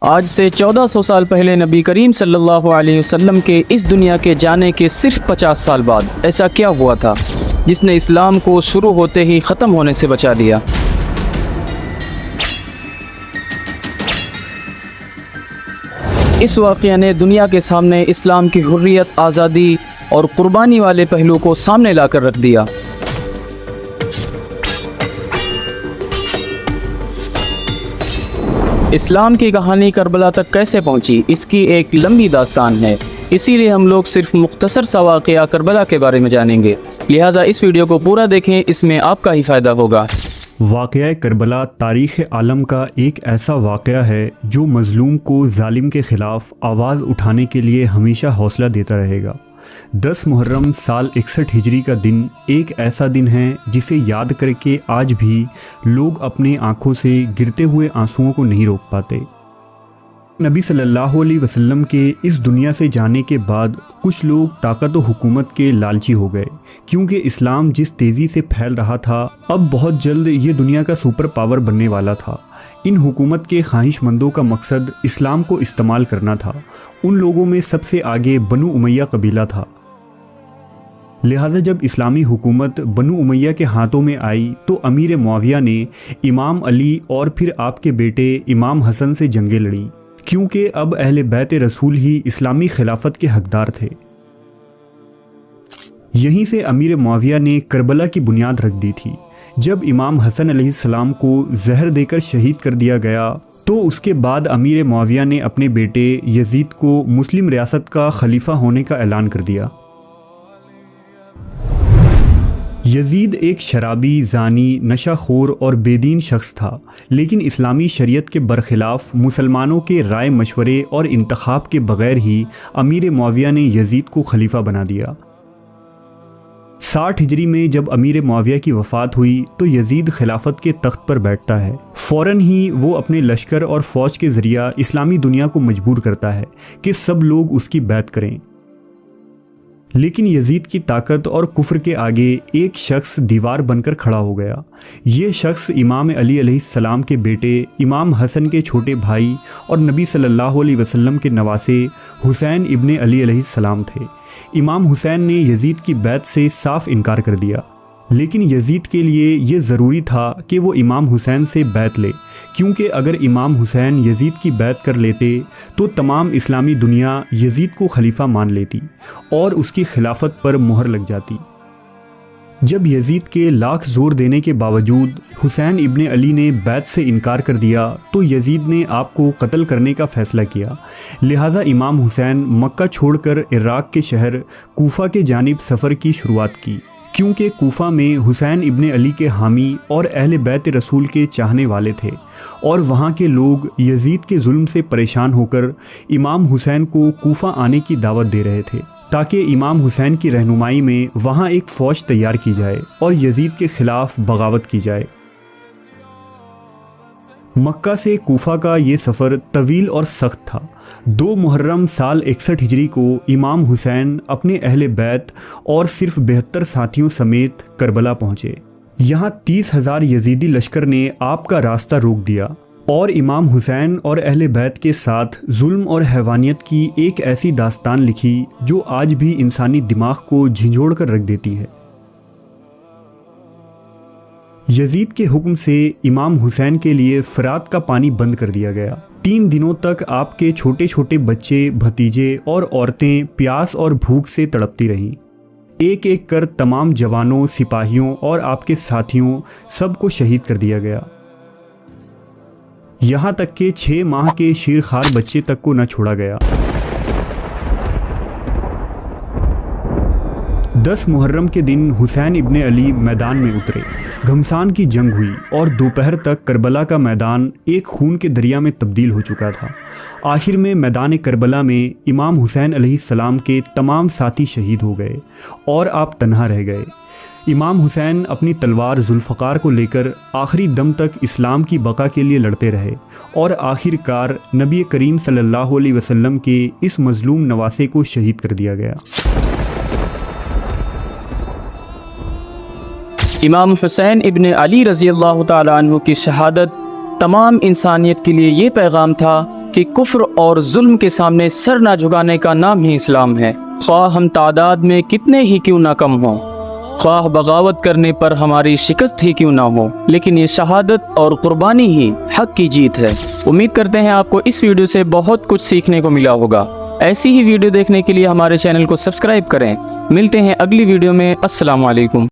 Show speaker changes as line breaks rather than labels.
آج سے 1400 سال پہلے نبی کریم صلی اللہ علیہ وسلم کے اس دنیا کے جانے کے صرف 50 سال بعد ایسا کیا ہوا تھا جس نے اسلام کو شروع ہوتے ہی ختم ہونے سے بچا لیا؟ اس واقعہ نے دنیا کے سامنے اسلام کی حریت، آزادی اور قربانی والے پہلو کو سامنے لا کر رکھ دیا۔ اسلام کی کہانی کربلا تک کیسے پہنچی، اس کی ایک لمبی داستان ہے، اسی لیے ہم لوگ صرف مختصر سا واقعہ کربلا کے بارے میں جانیں گے، لہٰذا اس ویڈیو کو پورا دیکھیں، اس میں آپ کا ہی فائدہ ہوگا۔
واقعہ کربلا تاریخ عالم کا ایک ایسا واقعہ ہے جو مظلوم کو ظالم کے خلاف آواز اٹھانے کے لیے ہمیشہ حوصلہ دیتا رہے گا۔ 10 محرم سال 61 ہجری کا دن ایک ایسا دن ہے جسے یاد کر کے آج بھی لوگ اپنے آنکھوں سے گرتے ہوئے آنسوؤں کو نہیں روک پاتے۔ نبی صلی اللہ علیہ وسلم کے اس دنیا سے جانے کے بعد کچھ لوگ طاقت و حکومت کے لالچی ہو گئے، کیونکہ اسلام جس تیزی سے پھیل رہا تھا اب بہت جلد یہ دنیا کا سپر پاور بننے والا تھا۔ ان حکومت کے خواہش مندوں کا مقصد اسلام کو استعمال کرنا تھا۔ ان لوگوں میں سب سے آگے بنو امیہ قبیلہ تھا۔ لہٰذا جب اسلامی حکومت بنو امیہ کے ہاتھوں میں آئی تو امیر معاویہ نے امام علی اور پھر آپ کے بیٹے امام حسن سے جنگیں لڑیں، کیونکہ اب اہل بیت رسول ہی اسلامی خلافت کے حقدار تھے۔ یہیں سے امیر معاویہ نے کربلا کی بنیاد رکھ دی تھی۔ جب امام حسن علیہ السلام کو زہر دے کر شہید کر دیا گیا تو اس کے بعد امیر معاویہ نے اپنے بیٹے یزید کو مسلم ریاست کا خلیفہ ہونے کا اعلان کر دیا۔ یزید ایک شرابی، زانی، نشہ خور اور بے دین شخص تھا، لیکن اسلامی شریعت کے برخلاف مسلمانوں کے رائے مشورے اور انتخاب کے بغیر ہی امیر معاویہ نے یزید کو خلیفہ بنا دیا۔ 60 ہجری میں جب امیر معاویہ کی وفات ہوئی تو یزید خلافت کے تخت پر بیٹھتا ہے۔ فوراً ہی وہ اپنے لشکر اور فوج کے ذریعہ اسلامی دنیا کو مجبور کرتا ہے کہ سب لوگ اس کی بیعت کریں، لیکن یزید کی طاقت اور کفر کے آگے ایک شخص دیوار بن کر کھڑا ہو گیا۔ یہ شخص امام علی علیہ السلام کے بیٹے امام حسن کے چھوٹے بھائی اور نبی صلی اللہ علیہ وسلم کے نواسے حسین ابن علی علیہ السلام تھے۔ امام حسین نے یزید کی بیعت سے صاف انکار کر دیا، لیکن یزید کے لیے یہ ضروری تھا کہ وہ امام حسین سے بیعت لے، کیونکہ اگر امام حسین یزید کی بیعت کر لیتے تو تمام اسلامی دنیا یزید کو خلیفہ مان لیتی اور اس کی خلافت پر مہر لگ جاتی۔ جب یزید کے لاکھ زور دینے کے باوجود حسین ابن علی نے بیعت سے انکار کر دیا تو یزید نے آپ کو قتل کرنے کا فیصلہ کیا۔ لہٰذا امام حسین مکہ چھوڑ کر عراق کے شہر کوفہ کے جانب سفر کی شروعات کی، کیونکہ کوفہ میں حسین ابن علی کے حامی اور اہل بیت رسول کے چاہنے والے تھے، اور وہاں کے لوگ یزید کے ظلم سے پریشان ہو کر امام حسین کو کوفہ آنے کی دعوت دے رہے تھے تاکہ امام حسین کی رہنمائی میں وہاں ایک فوج تیار کی جائے اور یزید کے خلاف بغاوت کی جائے۔ مکہ سے کوفہ کا یہ سفر طویل اور سخت تھا۔ 2 محرم سال 61 ہجری کو امام حسین اپنے اہل بیت اور صرف 72 ساتھیوں سمیت کربلا پہنچے۔ یہاں 30,000 یزیدی لشکر نے آپ کا راستہ روک دیا اور امام حسین اور اہل بیت کے ساتھ ظلم اور حیوانیت کی ایک ایسی داستان لکھی جو آج بھی انسانی دماغ کو جھنجھوڑ کر رکھ دیتی ہے۔ یزید کے حکم سے امام حسین کے لیے فرات کا پانی بند کر دیا گیا۔ 3 دنوں تک آپ کے چھوٹے چھوٹے بچے، بھتیجے اور عورتیں پیاس اور بھوک سے تڑپتی رہیں۔ ایک ایک کر تمام جوانوں، سپاہیوں اور آپ کے ساتھیوں سب کو شہید کر دیا گیا، یہاں تک کہ 6 ماہ کے شیرخوار بچے تک کو نہ چھوڑا گیا۔ 10 محرم کے دن حسین ابن علی میدان میں اترے۔ گھمسان کی جنگ ہوئی اور دوپہر تک کربلا کا میدان ایک خون کے دریا میں تبدیل ہو چکا تھا۔ آخر میں میدان کربلا میں امام حسین علیہ السلام کے تمام ساتھی شہید ہو گئے اور آپ تنہا رہ گئے۔ امام حسین اپنی تلوار ذوالفقار کو لے کر آخری دم تک اسلام کی بقا کے لیے لڑتے رہے اور آخر کار نبی کریم صلی اللہ علیہ وسلم کے اس مظلوم نواسے کو شہید کر دیا گیا۔
امام حسین ابن علی رضی اللہ تعالیٰ عنہ کی شہادت تمام انسانیت کے لیے یہ پیغام تھا کہ کفر اور ظلم کے سامنے سر نہ جھکانے کا نام ہی اسلام ہے، خواہ ہم تعداد میں کتنے ہی کیوں نہ کم ہوں، خواہ بغاوت کرنے پر ہماری شکست ہی کیوں نہ ہو، لیکن یہ شہادت اور قربانی ہی حق کی جیت ہے۔ امید کرتے ہیں آپ کو اس ویڈیو سے بہت کچھ سیکھنے کو ملا ہوگا۔ ایسی ہی ویڈیو دیکھنے کے لیے ہمارے چینل کو سبسکرائب کریں۔ ملتے ہیں اگلی ویڈیو میں۔ السلام علیکم۔